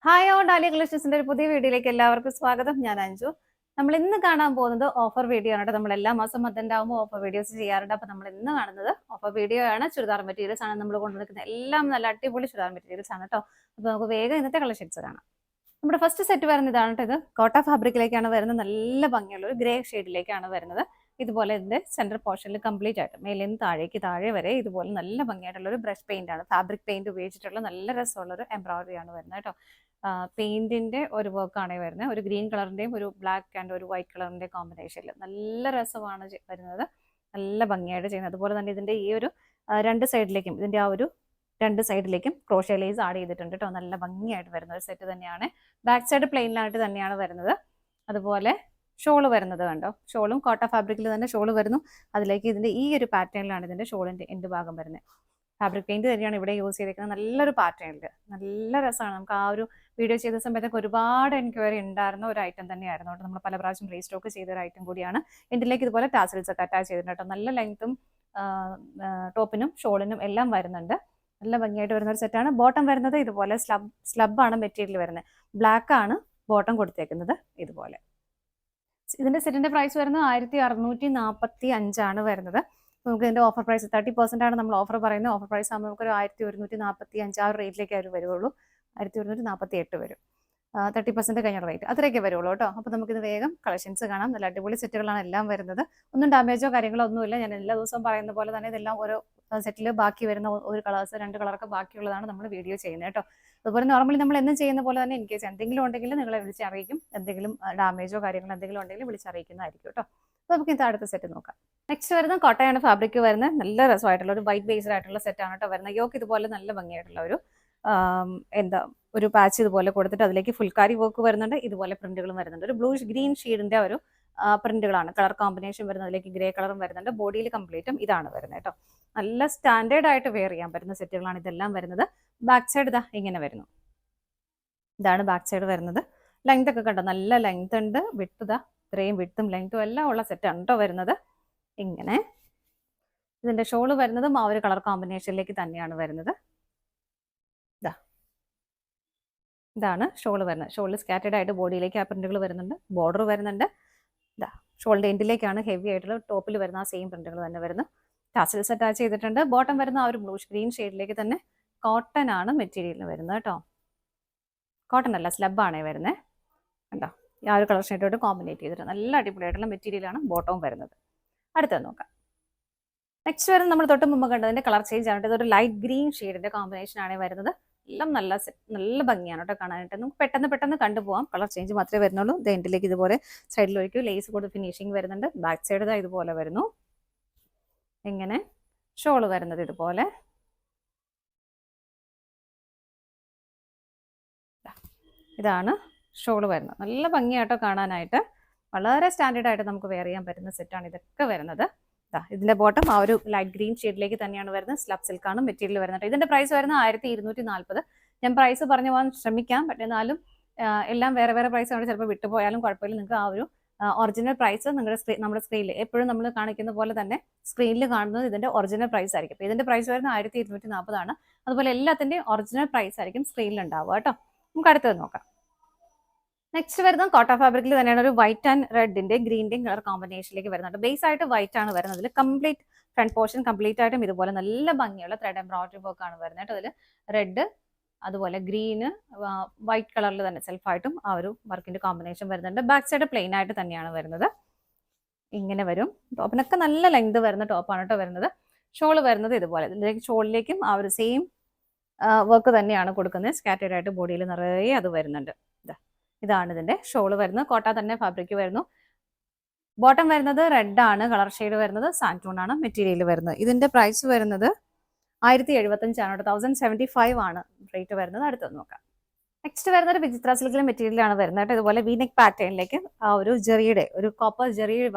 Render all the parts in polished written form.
Hi all dahlia കളക്ഷൻസിന്റെ ഒരു പുതിയ വീഡിയോയിലേക്ക് എല്ലാവർക്കും സ്വാഗതം. ഞാൻ അഞ്ജു. നമ്മൾ ഇന്ന് കാണാൻ പോകുന്നത് ഓഫർ വീഡിയോ ആണ്. നമ്മൾ എല്ലാ മാസം മന്ത് ആകുമ്പോൾ ഓഫർ വീഡിയോസ് ചെയ്യാറുണ്ട്. അപ്പൊ നമ്മൾ ഇന്ന് കാണുന്നത് ഓഫർ വീഡിയോ ആണ്. ചുരിദാർ മെറ്റീരിയൽസ് ആണ് നമ്മൾ കൊണ്ടുവന്നിരിക്കുന്നത്. എല്ലാം നല്ല അടിപൊളി ചുരിദാർ മെറ്റീരിയൽസ് ആണ് കേട്ടോ. അപ്പൊ നമുക്ക് വേഗം ഇന്നത്തെ കളക്ഷൻസ് കാണാം. നമ്മുടെ ഫസ്റ്റ് സെറ്റ് വരുന്നത് ഇതാണ് കേട്ടോ. ഇത് കോട്ട ഫാബ്രിക്കിലേക്കാണ് വരുന്നത്. നല്ല ഭംഗിയുള്ള ഒരു ഗ്രേ ഷെയ്ഡിലേക്കാണ് വരുന്നത്. ഇതുപോലെ ഇതിന്റെ സെന്റർ പോർഷനിൽ കംപ്ലീറ്റ് ആയിട്ട് മേലിൽ നിന്ന് താഴെ വരെ ഇതുപോലെ നല്ല ഭംഗിയായിട്ടുള്ള ഒരു ബ്രഷ് പെയിന്റ് ആണ്. ഫാബ്രിക് പെയിന്റ് ഉപയോഗിച്ചിട്ടുള്ള നല്ല രസമുള്ള ഒരു എംബ്രോയിഡറി ആണ് വരുന്നത് കേട്ടോ. പെയിന്റിന്റെ ഒരു വർക്കാണ് വരുന്നത്. ഒരു ഗ്രീൻ കളറിന്റെയും ഒരു ബ്ലാക്ക് ആൻഡ് ഒരു വൈറ്റ് കളറിന്റെ കോമ്പിനേഷനിൽ നല്ല രസമാണ് വരുന്നത്. നല്ല ഭംഗിയായിട്ട് ചെയ്യുന്നത്. അതുപോലെ തന്നെ ഇതിന്റെ ഈ ഒരു രണ്ട് സൈഡിലേക്കും ഇതിന്റെ ആ ഒരു രണ്ട് സൈഡിലേക്കും ക്രോഷ്യ ലേസ് ആഡ് ചെയ്തിട്ടുണ്ട് കേട്ടോ. നല്ല ഭംഗിയായിട്ട് വരുന്ന ഒരു സെറ്റ് തന്നെയാണ്. ബാക്ക് സൈഡ് പ്ലെയിനിലായിട്ട് തന്നെയാണ് വരുന്നത്. അതുപോലെ ഷോള് വരുന്നത് കണ്ടോ. ഷോളും കോട്ട ഫാബ്രിക്കിൽ തന്നെ ഷോള് വരുന്നു. അതിലേക്ക് ഇതിന്റെ ഈ ഒരു പാറ്റേണിലാണ് ഇതിന്റെ ഷോളിന്റെ എൻഡ് ഭാഗം വരുന്നത്. ഫാബ്രിക് പെയിന്റ് തന്നെയാണ് ഇവിടെ യൂസ് ചെയ്തിരിക്കുന്നത്. നല്ലൊരു പാറ്റേണിൽ നല്ല രസമാണ്. നമുക്ക് ആ ഒരു വീഡിയോ ചെയ്ത സമയത്തൊക്കെ ഒരുപാട് എൻക്വയറി ഉണ്ടായിരുന്ന ഒരു ഐറ്റം തന്നെയായിരുന്നു. നമ്മൾ പല പ്രാവശ്യം റീസ്റ്റോക്ക് ചെയ്ത ഒരു ഐറ്റം കൂടിയാണ്. ഇതിലേക്ക് ഇതുപോലെ ടാസൽസ് ഒക്കെ അറ്റാച്ച് ചെയ്തിട്ടുണ്ട് കേട്ടോ. നല്ല ലെങ്ത്തും ടോപ്പിനും ഷോളിനും എല്ലാം വരുന്നുണ്ട്. നല്ല ഭംഗിയായിട്ട് വരുന്ന ഒരു സെറ്റാണ്. ബോട്ടം വരുന്നത് ഇതുപോലെ സ്ലബാണ് മെറ്റീരിയൽ വരുന്നത്. ബ്ലാക്ക് ആണ് ബോട്ടം കൊടുത്തേക്കുന്നത്. ഇതുപോലെ ഇതിന്റെ സെറ്റിന്റെ പ്രൈസ് വരുന്നത് 1645 ആണ് വരുന്നത്. നമുക്ക് ഇതിന്റെ ഓഫർ പ്രൈസ് 30% ആണ് നമ്മൾ ഓഫർ പറയുന്നത്. ഓഫർ പ്രൈസ് ആകുമ്പോൾ നമുക്ക് ഒരു 1145 ആ ഒരു റേറ്റിലേക്ക് അവർ വരുള്ളൂ. 1148 വരും. 30% കഴിഞ്ഞ റേറ്റ് അത്രയൊക്കെ വരുള്ളൂ കേട്ടോ. അപ്പോൾ നമുക്കിത് വേഗം കളക്ഷൻസ് കാണാം. നല്ല അടിപൊളി സെറ്റുകളാണ് എല്ലാം വരുന്നത്. ഒന്നും ഡാമേജോ കാര്യങ്ങളോ ഒന്നുമില്ല. ഞാൻ എല്ലാ ദിവസവും പറയുന്ന പോലെ തന്നെ ഇതെല്ലാം ഓരോ സെറ്റിൽ ബാക്കി വരുന്ന ഒരു കളേഴ്സ് 2 കളറൊക്കെ ബാക്കിയുള്ളതാണ് നമ്മൾ വീഡിയോ ചെയ്യുന്നത് കേട്ടോ. അതുപോലെ നോർമലി നമ്മൾ എന്നും ചെയ്യുന്ന പോലെ തന്നെ ഇൻ കേസ് എന്തെങ്കിലും ഉണ്ടെങ്കിൽ നിങ്ങളെ വിളിച്ചറിയിക്കും. എന്തെങ്കിലും ഡാമേജോ കാര്യങ്ങളോ എന്തെങ്കിലും ഉണ്ടെങ്കിൽ വിളിച്ചറിയിക്കുന്നതായിരിക്കും കേട്ടോ. അപ്പോൾ നമുക്ക് ഇത് അടുത്ത സെറ്റ് നോക്കാം. നെക്സ്റ്റ് വരുന്നത് കോട്ടയാണ് ഫാബ്രിക് വരുന്നത്. നല്ല രസമായിട്ടുള്ള ഒരു വൈറ്റ് ബേസ്ഡ് ആയിട്ടുള്ള സെറ്റാണ് കേട്ടോ വരുന്നത്. യോക്ക് ഇതുപോലെ നല്ല ഭംഗിയായിട്ടുള്ള ഒരു ഒരു പാച്ച് ഇതുപോലെ കൊടുത്തിട്ട് അതിലേക്ക് ഫുൾക്കാരി വർക്ക് വരുന്നുണ്ട്. ഇതുപോലെ പ്രിന്റുകളും വരുന്നുണ്ട്. ഒരു ബ്ലൂ ഗ്രീൻ ഷെയ്ഡിന്റെ ഒരു പ്രിന്റുകളാണ്. കളർ കോമ്പിനേഷൻ വരുന്നത്. അതിലേക്ക് ഗ്രേ കളറും വരുന്നുണ്ട്. ബോഡിയിൽ കംപ്ലീറ്റും ഇതാണ് വരുന്നത് കേട്ടോ. നല്ല സ്റ്റാൻഡേർഡ് ആയിട്ട് വെയർ ചെയ്യാൻ പറ്റുന്ന സെറ്റുകളാണ് ഇതെല്ലാം വരുന്നത്. ബാക്ക് സൈഡ് ഇതാ ഇങ്ങനെ വരുന്നു. ഇതാണ് ബാക്ക് സൈഡ് വരുന്നത്. ലെങ്ത് ഒക്കെ കണ്ടോ. നല്ല ലെങ്ത് ഉണ്ട്. വിട്ട് ഇതാ ഇത്രയും വിട്ടും ലെങ്ത്തും എല്ലാം ഉള്ള സെറ്റാണ് കേട്ടോ വരുന്നത്. ഇങ്ങനെ ഇതിന്റെ ഷോള് വരുന്നതും ആ ഒരു കളർ കോമ്പിനേഷനിലേക്ക് തന്നെയാണ് വരുന്നത്. ഇതാണ് ഷോള് വരുന്നത്. ഷോളിൽ സ്കാറ്റേഡ് ആയിട്ട് ബോഡിയിലേക്ക് ആ പ്രിന്റുകൾ വരുന്നുണ്ട്. ബോർഡർ വരുന്നുണ്ട്. ഇതാ ഷോളിന്റെ എൻഡിലേക്കാണ് ഹെവി ആയിട്ടുള്ള ടോപ്പിൽ വരുന്ന ആ സെയിം പ്രിന്റുകൾ തന്നെ വരുന്നു. ടാസൽസ് അറ്റാച്ച് ചെയ്തിട്ടുണ്ട്. ബോട്ടം വരുന്ന ആ ഒരു ബ്ലൂ ഗ്രീൻ ഷെയ്ഡിലേക്ക് തന്നെ കോട്ടൺ ആണ് മെറ്റീരിയൽ വരുന്നത് കേട്ടോ. കോട്ടൺ അല്ല സ്ലബാണേ വരുന്നത് കണ്ടോ. ആ ഒരു കളർ ഷെയ്ഡോട് കോമ്പിനേറ്റ് ചെയ്തിട്ട് നല്ല അടിപൊളിയായിട്ടുള്ള മെറ്റീരിയലാണ് ബോട്ടവും വരുന്നത്. അടുത്തത് നോക്കാം. നെക്സ്റ്റ് വരുന്നത് നമ്മൾ തൊട്ട് മുമ്പ് കണ്ടതിന്റെ കളർ ചേഞ്ച് ആണ്. ഇതൊരു ലൈറ്റ് ഗ്രീൻ ഷെയ്ഡിന്റെ കോമ്പിനേഷൻ ആണ് വരുന്നത്. എല്ലാം നല്ല ഭംഗിയാണ് കേട്ടോ കാണാനായിട്ട്. നമുക്ക് പെട്ടെന്ന് കണ്ടുപോകാം. കളർ ചേഞ്ച് മാത്രമേ വരുന്നുള്ളൂ. ഇത് എൻഡിലേക്ക് ഇതുപോലെ സൈഡിൽ ഒഴിക്കും ലേസ് കൊടുത്ത് ഫിനിഷിങ് വരുന്നുണ്ട്. ബാക്ക് സൈഡ് ഇതാ ഇതുപോലെ വരുന്നു. ഇങ്ങനെ ഷോള് വരുന്നത് ഇതുപോലെ. ഇതാണ് ഷോള് വരുന്നത്. നല്ല ഭംഗിയാട്ടോ കാണാനായിട്ട്. വളരെ സ്റ്റാൻഡേർഡ് ആയിട്ട് നമുക്ക് വെയർ ചെയ്യാൻ പറ്റുന്ന സെറ്റാണ് ഇതൊക്കെ വരുന്നത്. ഇതിന്റെ ബോട്ടം ആ ഒരു ലൈറ്റ് ഗ്രീൻ ഷെയ്ഡിലേക്ക് തന്നെയാണ് വരുന്നത്. സ്ലബ് സിൽക്കാണ് മെറ്റീരിയൽ വരുന്നത്. ഇതിന്റെ പ്രൈസ് വരുന്നത് 1240. ഞാൻ പ്രൈസ് പറഞ്ഞു പോകാൻ ശ്രമിക്കാം. പക്ഷേ എന്നാലും എല്ലാം വേറെ പ്രൈസ് ആണ്. ചിലപ്പോൾ വിട്ടുപോയാലും കുഴപ്പമില്ല. നിങ്ങൾക്ക് ആ ഒരു ഒറിജിനൽ പ്രൈസ് നമ്മുടെ സ്ക്രീനിൽ എപ്പോഴും നമ്മൾ കാണിക്കുന്ന പോലെ തന്നെ സ്ക്രീനിൽ കാണുന്നത് ഇതിന്റെ ഒറിജിനൽ പ്രൈസ് ആയിരിക്കും. അപ്പോൾ ഇതിന്റെ പ്രൈസ് വരുന്നത് 1240 ആണ്. അതുപോലെ എല്ലാത്തിന്റെയും ഒറിജിനൽ പ്രൈസ് ആയിരിക്കും സ്ക്രീനിൽ ഉണ്ടാവുക കേട്ടോ. നമുക്ക് അടുത്തത് നോക്കാം. നെക്സ്റ്റ് വരുന്നത് കോട്ട ഫാബ്രിക്കിൽ തന്നെയാണ്. ഒരു വൈറ്റ് ആൻഡ് റെഡിന്റെ ഗ്രീന്റെയും കളർ കോമ്പിനേഷനിലേക്ക് വരുന്നുണ്ട്. ബേസ് ആയിട്ട് വൈറ്റ് ആണ് വരുന്നത്. അതിൽ കംപ്ലീറ്റ് ഫ്രണ്ട് പോർഷൻ കംപ്ലീറ്റ് ആയിട്ടും ഇതുപോലെ നല്ല ഭംഗിയുള്ള ത്രെഡ് എംബ്രോയിഡറി വർക്ക് ആണ് വരുന്നത്. അതിൽ റെഡ് അതുപോലെ ഗ്രീന് വൈറ്റ് കളറിൽ തന്നെ സെൽഫായിട്ടും ആ ഒരു വർക്കിന്റെ കോമ്പിനേഷൻ വരുന്നുണ്ട്. ബാക്ക് സൈഡ് പ്ലെയിൻ ആയിട്ട് തന്നെയാണ് വരുന്നത്. ഇങ്ങനെ വരും. ടോപ്പിനൊക്കെ നല്ല ലെങ്ത് വരുന്ന ടോപ്പാണ് കേട്ടോ വരുന്നത്. ഷോള് വരുന്നത് ഇതുപോലെ. ഇതിലേക്ക് ഷോളിലേക്കും ആ ഒരു സെയിം വർക്ക് തന്നെയാണ് കൊടുക്കുന്നത്. സ്കാറ്റേഡ് ആയിട്ട് ബോഡിയിൽ നിറയെ അത് വരുന്നുണ്ട്. ഇതാണ് ഇതിന്റെ ഷോള് വരുന്നത്. കോട്ട തന്നെ ഫാബ്രിക് വരുന്നു. ബോട്ടം വരുന്നത് റെഡ് ആണ്. കളർ ഷെയ്ഡ് വരുന്നത് സാൻറ്റൂൺ ആണ് മെറ്റീരിയൽ വരുന്നത്. ഇതിന്റെ പ്രൈസ് വരുന്നത് 1075 ആണ്. 1075 ആണ് റേറ്റ് വരുന്നത്. അടുത്തത് നോക്കാം. നെക്സ്റ്റ് വരുന്നത് വിചിത്ര സിൽക്കിലെ മെറ്റീരിയലാണ് വരുന്നത്. ഇതുപോലെ വീനെക്ക് പാറ്റേണിലേക്ക് ആ ഒരു ഒരു കോപ്പർ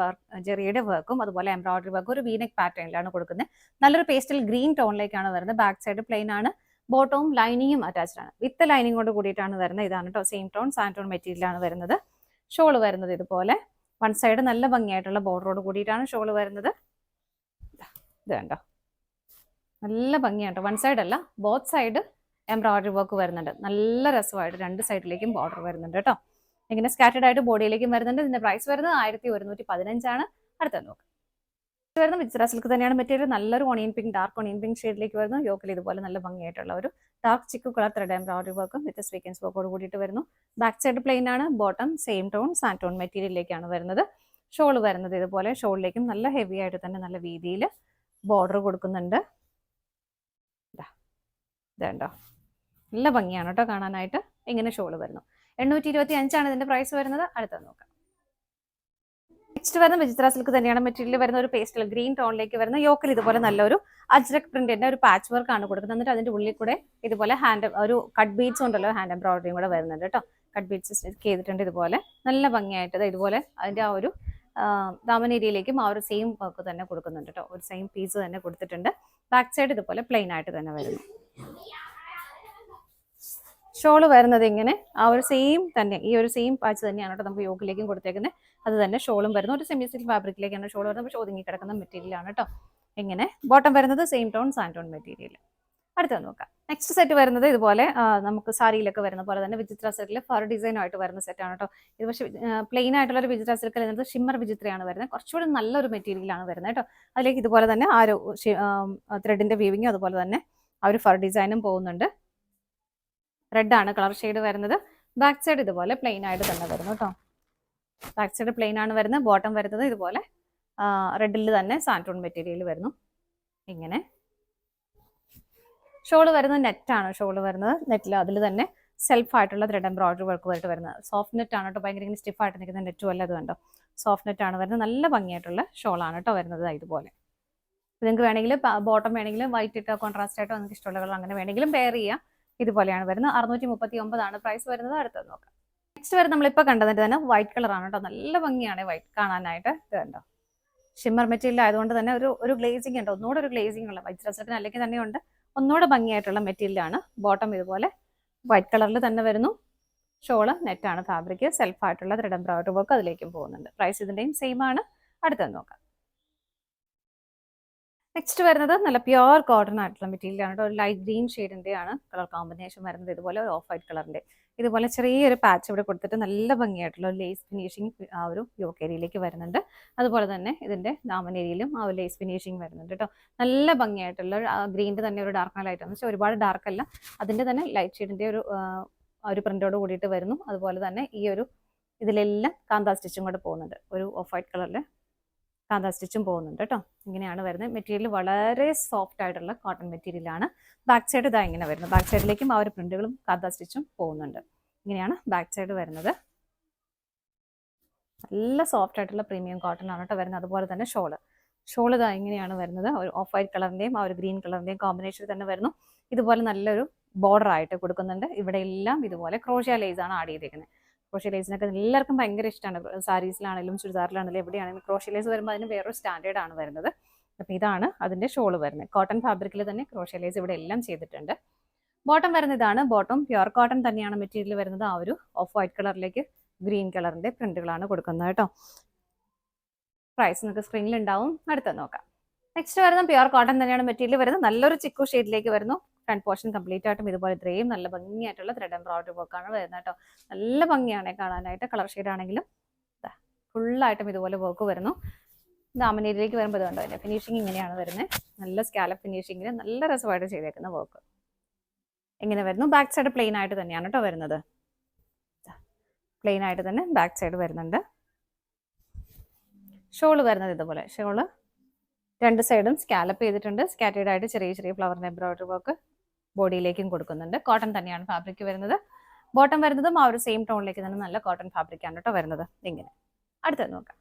ജെറിയുടെ വർക്കും അതുപോലെ എംബ്രോയിഡറി വർക്കും ഒരു വീനെക്ക് പാറ്റേണിലാണ് കൊടുക്കുന്നത്. നല്ലൊരു പേസ്റ്റൽ ഗ്രീൻ ടോണിലേക്കാണ് വരുന്നത്. ബാക്ക് സൈഡ് പ്ലെയിൻ ആണ്. ബോട്ടവും ലൈനിങ്ങും അറ്റാച്ച്ഡ് ആണ്. വിത്ത് ലൈനിങ് കൊണ്ട് കൂടിയിട്ടാണ് വരുന്നത്. ഇതാണ് കേട്ടോ. സെയിം ടോൺ സാൻറ്റോൺ മെറ്റീരിയലാണ് വരുന്നത്. ഷോള് വരുന്നത് ഇതുപോലെ. വൺ സൈഡ് നല്ല ഭംഗിയായിട്ടുള്ള ബോർഡറോട് കൂടിയിട്ടാണ് ഷോള് വരുന്നത്. ഇത് കണ്ടോ. നല്ല ഭംഗിയാട്ടോ. വൺ സൈഡ് അല്ല, ബോത്ത് സൈഡ് എംബ്രോയിഡറി വർക്ക് വരുന്നുണ്ട്. നല്ല രസമായിട്ട് രണ്ട് സൈഡിലേക്കും ബോർഡർ വരുന്നുണ്ട് കേട്ടോ. ഇങ്ങനെ സ്കാറ്റേഡ് ആയിട്ട് ബോഡിയിലേക്കും വരുന്നുണ്ട്. ഇതിന്റെ പ്രൈസ് വരുന്നത് 1115 അടുത്ത നോക്കാം. വരുന്ന വിച്ചിറ സിൽക്ക് തന്നെയാണ് മെറ്റീരിയൽ. നല്ലൊരു onion pink, dark onion pink ഷെയ്ഡിലേക്ക് വരുന്നു. യോക്കിൽ ഇതുപോലെ നല്ല ഭംഗിയായിട്ടുള്ള ഒരു dark chikoo colour thread embroidery വർക്കും വിത്ത് സ്വീക്കൻസ് വർക്കോട് കൂടിയിട്ട് വരുന്നു. ബാക്ക് സൈഡ് പ്ലെയിൻ ആണ്. Bottom same tone sand tone മെറ്റീരിയലിലേക്കാണ് വരുന്നത്. ഷോൾ വരുന്നത് ഇതുപോലെ ഷോളിലേക്കും നല്ല ഹെവി ആയിട്ട് തന്നെ നല്ല വീതിയിൽ ബോർഡർ കൊടുക്കുന്നുണ്ട്. ഇതുണ്ടോ, നല്ല ഭംഗിയാണ് കേട്ടോ കാണാനായിട്ട്. ഇങ്ങനെ ഷോൾ വരുന്നു. 825 ഇതിന്റെ പ്രൈസ് വരുന്നത്. അടുത്തത് നോക്കാം. നെക്സ്റ്റ് വരുന്ന വിചിത്ര സിൽക്ക് തന്നെയാണ് മെറ്റീരിയൽ വരുന്ന ഒരു പേസ്റ്റൽ ഗ്രീൻ ടോണിലേക്ക് വരുന്ന യോക്കിൽ ഇതുപോലെ നല്ലൊരു അജ്രക് പ്രിന്റിന്റെ ഒരു പാച്ച് വർക്ക് ആണ് കൊടുക്കുന്നത്. എന്നിട്ട് അതിന്റെ ഉള്ളിൽ കൂടെ ഇതുപോലെ ഹാൻഡ് ഒരു കട്ട് ബീഡ്സ് ഉണ്ടല്ലോ, ഹാൻഡ് എംബ്രോയിഡറിയും കൂടെ വരുന്നുണ്ട് കേട്ടോ. കട്ട് ബീഡ്സ് സ്റ്റിച്ച് ചെയ്തിട്ടുണ്ട് ഇതുപോലെ നല്ല ഭംഗിയായിട്ട്. ഇതുപോലെ അതിന്റെ ആ ഒരു ദാമനേരിയയിലേക്കും ആ ഒരു സെയിം വർക്ക് തന്നെ കൊടുക്കുന്നുണ്ട് കേട്ടോ. ഒരു സെയിം പീസ് തന്നെ കൊടുത്തിട്ടുണ്ട്. ബാക്ക് സൈഡ് ഇതുപോലെ പ്ലെയിൻ ആയിട്ട് തന്നെ വരുന്നു. ഷോള് വരുന്നത് ഇങ്ങനെ ആ ഒരു സെയിം തന്നെ, ഈ ഒരു സെയിം പാച്ച് തന്നെയാണ് കേട്ടോ നമുക്ക് യോക്കിലേക്കും കൊടുത്തേക്കുന്നത്. അത് തന്നെ ഷോളും വരുന്നു. ഒരു സെമി സിൽക്ക് ഫാബ്രിക്കിലേക്കാണ് ഷോൾ വരുന്നത്. പക്ഷേ ഒതുങ്ങി കിടക്കുന്ന മെറ്റീരിയൽ ആണ് കേട്ടോ. ഇങ്ങനെ ബോട്ടം വരുന്നത് same tone sand tone material. അടുത്തത് നോക്കാം. നെക്സ്റ്റ് സെറ്റ് വരുന്നത് ഇതുപോലെ നമുക്ക് സാരിയിലൊക്കെ വരുന്ന പോലെ തന്നെ വിചിത്ര സിൽക്കിൽ ഫർ ഡിസൈൻ ആയിട്ട് വരുന്ന സെറ്റാണ് കേട്ടോ. ഇത് പക്ഷേ പ്ലെയിൻ ആയിട്ടുള്ള ഒരു വിചിത്ര സിൽക്കിൽ വരുന്നത് ഷിമ്മർ വിചിത്രയാണ് വരുന്നത്. കുറച്ചുകൂടി നല്ലൊരു മെറ്റീരിയലാണ് വരുന്നത് കേട്ടോ. അതിലേക്ക് ഇതുപോലെ തന്നെ ആ ഒരു ത്രെഡിന്റെ വീവിങ്ങും അതുപോലെ തന്നെ ആ ഒരു ഫർ ഡിസൈനും പോകുന്നുണ്ട്. റെഡ് ആണ് കളർ ഷെയ്ഡ് വരുന്നത്. ബാക്ക് സൈഡ് ഇതുപോലെ പ്ലെയിൻ ആയിട്ട് തന്നെ വരുന്നു കേട്ടോ. ബാക്ക് സൈഡ് പ്ലെയിൻ ആണ് വരുന്നത്. ബോട്ടം വരുന്നത് ഇതുപോലെ റെഡിൽ തന്നെ സാൻഡ് മെറ്റീരിയൽ വരുന്നു. ഇങ്ങനെ ഷോള് വരുന്നത് നെറ്റാണ്. ഷോള് വരുന്നത് നെറ്റിൽ അതിൽ തന്നെ സെൽഫ് ആയിട്ടുള്ള ത്രെഡ് എംബ്രോയിഡറി വർക്ക് ആയിട്ട് വരുന്നത്. സോഫ്റ്റ് നെറ്റ് ആണ് കേട്ടോ. ഭയങ്കര ഇങ്ങനെ സ്റ്റിഫ് ആയിട്ട് നിൽക്കുന്ന നെറ്റും അല്ല. അത് കണ്ടോ, സോഫ്റ്റ് നെറ്റ് ആണ് വരുന്നത്. നല്ല ഭംഗിയായിട്ടുള്ള ഷോളാണ് കേട്ടോ വരുന്നത്. ഇതുപോലെ നിങ്ങൾക്ക് വേണമെങ്കിൽ ബോട്ടം വേണമെങ്കിലും വൈറ്റ് ഇട്ടോ കോൺട്രാസ്റ്റ് ആയിട്ടോ നിങ്ങൾക്ക് ഇഷ്ടമുള്ള കളർ അങ്ങനെ വേണമെങ്കിലും പെയർ ചെയ്യാം. ഇതുപോലെയാണ് വരുന്നത്. 639 പ്രൈസ് വരുന്നത്. അടുത്തത് നോക്കാം. നെക്സ്റ്റ് വരുന്നത് നമ്മളിപ്പോൾ കണ്ടതിന്റെ തന്നെ വൈറ്റ് കളറാണ് കേട്ടോ. നല്ല ഭംഗിയാണ് വൈറ്റ് കാണാനായിട്ട്. ഇത് കണ്ടോ, ഷിമ്മർ മെറ്റീരിയൽ ആയതുകൊണ്ട് തന്നെ ഒരു ഗ്ലേസിംഗ് ഉണ്ട്. ഒന്നുകൂടെ ഒരു ഗ്ലേസിംഗ് ഉള്ള വൈറ്റ് ഡ്രസ്സിന് അല്ലെങ്കിൽ തന്നെ ഉണ്ട്. ഒന്നുകൂടെ ഭംഗിയായിട്ടുള്ള മെറ്റീരിയലാണ്. ബോട്ടം ഇതുപോലെ വൈറ്റ് കളറിൽ തന്നെ വരുന്നു. ഷോള് നെറ്റാണ് ഫാബ്രിക്. സെൽഫ് ആയിട്ടുള്ള ത്രെഡ് എംബ്രോയിഡറി വർക്ക് അതിലേക്കും പോകുന്നുണ്ട്. പ്രൈസ് ഇതിന്റെയും സെയിം ആണ്. അടുത്തത് നോക്കാം. നെക്സ്റ്റ് വരുന്നത് നല്ല പ്യുവർ കോട്ടൺ ആയിട്ടുള്ള മെറ്റീരിയൽ ആണ്. ഒരു ലൈറ്റ് ഗ്രീൻ ഷെയ്ഡിന്റെ ആണ് കളർ കോമ്പിനേഷൻ വരുന്നത്. ഇതുപോലെ ഒരു ഓഫ് വൈറ്റ് കളറിന്റെ ഇതുപോലെ ചെറിയൊരു പാച്ച് ഇവിടെ കൊടുത്തിട്ട് നല്ല ഭംഗിയായിട്ടുള്ള ലേസ് ഫിനിഷിങ് ആ ഒരു യോക്ക് ഏരിയയിലേക്ക് വരുന്നുണ്ട്. അതുപോലെ തന്നെ ഇതിന്റെ ദാമൻ ഏരിയയിലും ആ ഒരു ലേസ് ഫിനിഷിങ് വരുന്നുണ്ട് കേട്ടോ. നല്ല ഭംഗിയായിട്ടുള്ള ഗ്രീനിന്റെ തന്നെ ഒരു ഡാർക്ക് ലൈറ്റ് ആണ്. പക്ഷെ ഒരുപാട് ഡാർക്ക് അല്ല, അതിന്റെ തന്നെ ലൈറ്റ് ഷെയ്ഡിന്റെ ഒരു പ്രിന്റോട് കൂടിയിട്ട് വരുന്നു. അതുപോലെ തന്നെ ഈ ഒരു ഇതിലെല്ലാം കാന്താ സ്റ്റിച്ചും കൂടെ പോകുന്നുണ്ട്. ഒരു ഓഫ് വൈറ്റ് കളറിൽ കാന്താ സ്റ്റിച്ചും പോകുന്നുണ്ട് കേട്ടോ. ഇങ്ങനെയാണ് വരുന്നത്. മെറ്റീരിയൽ വളരെ സോഫ്റ്റ് ആയിട്ടുള്ള കോട്ടൺ മെറ്റീരിയൽ ആണ്. ബാക്ക് സൈഡ് ഇതാ ഇങ്ങനെ വരുന്നത്. ബാക്ക് സൈഡിലേക്കും ആ ഒരു പ്രിന്റുകളും കാന്താ സ്റ്റിച്ചും പോകുന്നുണ്ട്. ഇങ്ങനെയാണ് ബാക്ക് സൈഡ് വരുന്നത്. നല്ല സോഫ്റ്റ് ആയിട്ടുള്ള പ്രീമിയം കോട്ടൺ ആണ് കേട്ടോ വരുന്നത്. അതുപോലെ തന്നെ ഷോള് ഇതാ ഇങ്ങനെയാണ് വരുന്നത്. ഒരു ഓഫ് വൈറ്റ് കളറിന്റെയും ആ ഒരു ഗ്രീൻ കളറിന്റെയും കോമ്പിനേഷൻ തന്നെ വരുന്നു. ഇതുപോലെ നല്ലൊരു ബോർഡർ ആയിട്ട് കൊടുക്കുന്നുണ്ട്. ഇവിടെ എല്ലാം ഇതുപോലെ ക്രോഷ്യ ലേസ് ആണ് ആഡ് ചെയ്തേക്കുന്നത്. ക്രോഷ്യ ലേസിനൊക്കെ എല്ലാവർക്കും ഭയങ്കര ഇഷ്ടമാണ്. സാരീസിലാണെങ്കിലും ചുരിദാറിലാണെങ്കിലും എവിടെയാണെങ്കിലും ക്രോഷ്യ ലേസ് വരുമ്പോൾ അതിന് വേറൊരു സ്റ്റാൻഡേർഡ് ആണ് വരുന്നത്. അപ്പം ഇതാണ് അതിന്റെ ഷോള് വരുന്നത്. കോട്ടൺ ഫാബ്രിക്കിൽ തന്നെ ക്രോഷ്യ ലേസ് ഇവിടെ എല്ലാം ചെയ്തിട്ടുണ്ട്. ബോട്ടം വരുന്നത് ഇതാണ്. ബോട്ടം പ്യുവർ കോട്ടൺ തന്നെയാണ് മെറ്റീരിയൽ വരുന്നത്. ആ ഒരു ഓഫ് വൈറ്റ് കളറിലേക്ക് ഗ്രീൻ കളറിന്റെ പ്രിന്റുകളാണ് കൊടുക്കുന്നത് കേട്ടോ. പ്രൈസ് നിങ്ങൾക്ക് സ്ക്രീനിൽ ഉണ്ടാവും. അടുത്ത് നോക്കാം. നെക്സ്റ്റ് വരുന്നത് പ്യുവർ കോട്ടൺ തന്നെയാണ് മെറ്റീരിയൽ വരുന്നത്. നല്ലൊരു ചിക്കു ഷെയ്ഡിലേക്ക് വരുന്നു. ഫ്രണ്ട് പോർഷൻ കംപ്ലീറ്റ് ആയിട്ടും ഇതുപോലെ ഇത്രയും നല്ല ഭംഗിയായിട്ടുള്ള ത്രെഡ് എംബ്രോയിഡറി വർക്കാണ് വരുന്നത് കേട്ടോ. നല്ല ഭംഗിയാണ് കാണാനായിട്ട്. കളർ ഷെയ്ഡ് ആണെങ്കിലും ഫുള്ളായിട്ടും ഇതുപോലെ വർക്ക് വരുന്നു. ദാമനേരിയിലേക്ക് വരുമ്പോൾ ഇതുണ്ടോ അതിന്റെ ഫിനിഷിങ് ഇങ്ങനെയാണ് വരുന്നത്. നല്ല സ്കാലപ്പ് ഫിനിഷിങ്ങിന് നല്ല രസമായിട്ട് ചെയ്തേക്കുന്ന വർക്ക് ഇങ്ങനെ വരുന്നു. ബാക്ക് സൈഡ് പ്ലെയിൻ ആയിട്ട് തന്നെയാണ് കേട്ടോ വരുന്നത്. പ്ലെയിൻ ആയിട്ട് തന്നെ ബാക്ക് സൈഡ് വരുന്നുണ്ട്. ഷോള് വരുന്നത് ഇതുപോലെ. ഷോള് രണ്ട് സൈഡും സ്കാലപ്പ് ചെയ്തിട്ടുണ്ട്. സ്കാറ്റേഡ് ആയിട്ട് ചെറിയ ചെറിയ ഫ്ലവറിന്റെ എംബ്രോയിഡറി വർക്ക് ബോഡിയിലേക്കും കൊടുക്കുന്നുണ്ട്. കോട്ടൺ തന്നെയാണ് ഫാബ്രിക് വരുന്നത്. ബോട്ടം വരുന്നതും ആ ഒരു സെയിം ടോണിലേക്ക് തന്നെ നല്ല കോട്ടൺ ഫാബ്രിക് ആണ് കേട്ടോ വരുന്നത്. ഇങ്ങനെ അടുത്തത് നോക്കാം.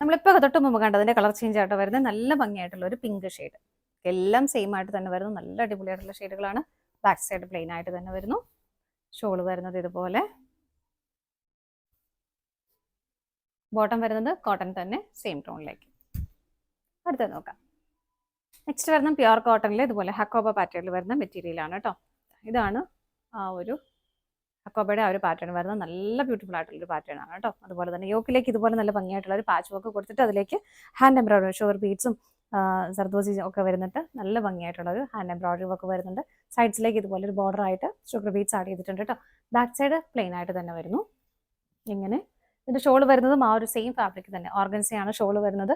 നമ്മളിപ്പോൾ തൊട്ട് മുമ്പ് കണ്ടതിന്റെ കളർ ചേഞ്ച് ആയിട്ട് വരുന്നത് നല്ല ഭംഗിയായിട്ടുള്ള ഒരു പിങ്ക് ഷെയ്ഡ്. എല്ലാം സെയിം ആയിട്ട് തന്നെ വരുന്നു. നല്ല അടിപൊളിയായിട്ടുള്ള ഷെയ്ഡുകളാണ്. ബാക്ക് സൈഡ് പ്ലെയിൻ ആയിട്ട് തന്നെ വരുന്നു. ഷോള് വരുന്നത് ഇതുപോലെ. ബോട്ടം വരുന്നത് കോട്ടൺ തന്നെ സെയിം ടോണിലേക്ക്. അടുത്തത് നോക്കാം. നെക്സ്റ്റ് വരുന്ന പ്യുവർ കോട്ടണിൽ ഇതുപോലെ ഹക്കോബ പാറ്റേണിൽ വരുന്ന മെറ്റീരിയൽ ആണ് കേട്ടോ. ഇതാണ് ആ ഒരു ഹക്കോബയുടെ ആ ഒരു പാറ്റേൺ വരുന്നത്. നല്ല ബ്യൂട്ടിഫുൾ ആയിട്ടുള്ളൊരു പാറ്റേൺ ആണ് കേട്ടോ. അതുപോലെ തന്നെ യോക്കിലേക്ക് ഇതുപോലെ നല്ല ഭംഗിയായിട്ടുള്ള ഒരു പാച്ച് വർക്ക് കൊടുത്തിട്ട് അതിലേക്ക് ഹാൻഡ് എംബ്രോയിഡറി ഷുഗർ ബീഡ്സും സർദോസി ഒക്കെ വരുന്നുണ്ട്. നല്ല ഭംഗിയായിട്ടുള്ള ഒരു ഹാൻഡ് എംബ്രോയിഡറി വർക്ക് വരുന്നുണ്ട്. സൈഡ്സിലേക്ക് ഇതുപോലെ ഒരു ബോർഡർ ആയിട്ട് ഷുഗർ ബീഡ്സ് ആഡ് ചെയ്തിട്ടുണ്ട് കേട്ടോ. ബാക്ക് സൈഡ് പ്ലെയിൻ ആയിട്ട് തന്നെ വരുന്നു. ഇങ്ങനെ ഇതിന്റെ ഷോൾ വരുന്നതും ആ ഒരു സെയിം ഫാബ്രിക് തന്നെ, ഓർഗൻസയാണ് ഷോൾ വരുന്നത്.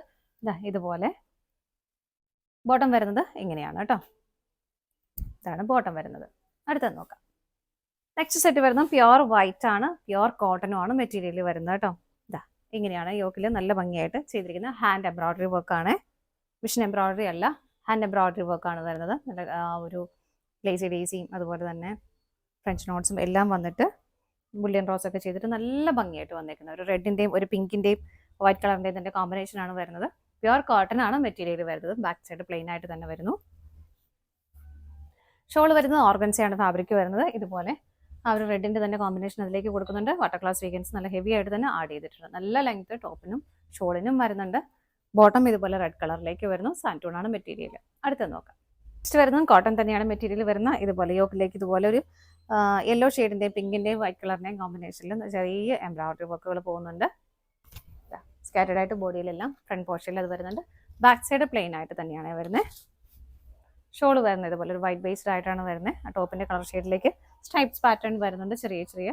ഇതുപോലെ ബോട്ടം വരുന്നത് ഇങ്ങനെയാണ് കേട്ടോ. ഇതാണ് ബോട്ടം വരുന്നത്. അടുത്തത് നോക്കാം. നെക്സ്റ്റ് സെറ്റ് വരുന്നത് പ്യുവർ വൈറ്റ് ആണ്, പ്യുവർ കോട്ടനും ആണ് മെറ്റീരിയൽ വരുന്നത് കേട്ടോ. ഇങ്ങനെയാണ് യോക്കിൽ നല്ല ഭംഗിയായിട്ട് ചെയ്തിരിക്കുന്ന ഹാൻഡ് എംബ്രോയിഡറി വർക്കാണ്. മിഷൻ എംബ്രോയിഡറി അല്ല, ഹാൻഡ് എംബ്രോയിഡറി വർക്കാണ് വരുന്നത്. നല്ല ഒരു ലേസി ഡേസിയും അതുപോലെ തന്നെ ഫ്രഞ്ച് നോട്ട്സും എല്ലാം വന്നിട്ട് ബുള്ളിയൻ റോസ് ഒക്കെ ചെയ്തിട്ട് നല്ല ഭംഗിയായിട്ട് വന്നേക്കുന്നത്. ഒരു റെഡിൻ്റെയും ഒരു പിങ്കിൻ്റെയും വൈറ്റ് കളറിൻ്റെയും ഇതിൻ്റെ കോമ്പിനേഷൻ ആണ് വരുന്നത്. പ്യുവർ കോട്ടൺ ആണ് മെറ്റീരിയൽ വരുന്നത്. ബാക്ക് സൈഡ് പ്ലെയിൻ ആയിട്ട് തന്നെ വരുന്നു. ഷോൾ വരുന്നത് ഓർഗൻസയാണ് ഫാബ്രിക് വരുന്നത്. ഇതുപോലെ ആ ഒരു റെഡിൻ്റെ തന്നെ കോമ്പിനേഷൻ അതിലേക്ക് കൊടുക്കുന്നുണ്ട്. വാട്ടർ ക്ലാസ് വീക്കൻസ് നല്ല ഹെവി ആയിട്ട് തന്നെ ആഡ് ചെയ്തിട്ടുണ്ട്. നല്ല ലെങ്ത് ടോപ്പിനും ഷോളിനും വരുന്നുണ്ട്. ബോട്ടം ഇതുപോലെ റെഡ് കളറിലേക്ക് വരുന്നു. സാൻറ്റൂൺ ആണ് മെറ്റീരിയൽ. അടുത്ത് നോക്കാം. നെക്സ്റ്റ് വരുന്നത് കോട്ടൺ തന്നെയാണ് മെറ്റീരിയൽ വരുന്ന. ഇതുപോലെ യോക്കിലേക്ക് ഇതുപോലെ ഒരു യെല്ലോ ഷെയ്ഡിൻ്റെയും പിങ്കിൻ്റെയും വൈറ്റ് കളറിൻ്റെയും കോമ്പിനേഷനിൽ ചെറിയ എംബ്രോയിഡറി വർക്കുകൾ പോകുന്നുണ്ട്. സ്കാറ്റേഡ് ആയിട്ട് ബോഡിയിലെല്ലാം ഫ്രണ്ട് പോർഷനിൽ അത് വരുന്നുണ്ട്. ബാക്ക് സൈഡ് പ്ലെയിൻ ആയിട്ട് തന്നെയാണ് വരുന്നത്. ഷോൾ വരുന്നത് ഇതുപോലെ ഒരു വൈറ്റ് ബേസ്ഡ് ആയിട്ടാണ് വരുന്നത്. ആ ടോപ്പിൻ്റെ കളർ ഷെയ്ഡിലേക്ക് സ്ട്രൈപ്സ് പാറ്റേൺ വരുന്നുണ്ട്. ചെറിയ ചെറിയ